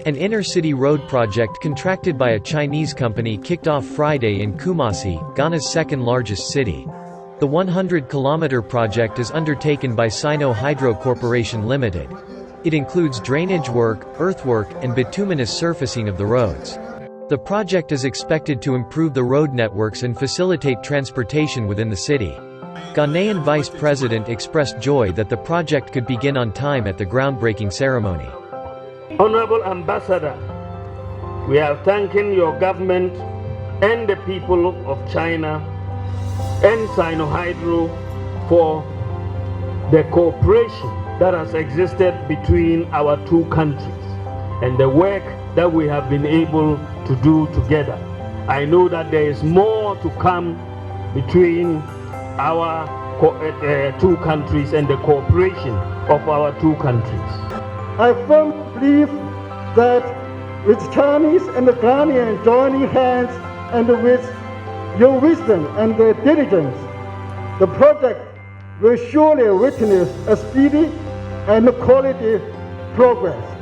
An inner-city road project contracted by a Chinese company kicked off Friday in Kamaasi, Ghana's second-largest city. The 100-kilometer project is undertaken by Sino Hydro Corporation Limited. It includes drainage work, earthwork, and bituminous surfacing of the roads. The project is expected to improve the road networks and facilitate transportation within the city. Ghanaian Vice President expressed joy that the project could begin on time at the groundbreaking ceremony. Honorable Ambassador, we are thanking your government and the people of China and Sino Hydro for the cooperation that has existed between our two countries and the work that we have been able to do together. I know that there is more to come between our two countries and the cooperation of our two countries. I firmly believe that with Chinese and the Ghanaian joining hands and with your wisdom and diligence, the project will surely witness a speedy and quality progress.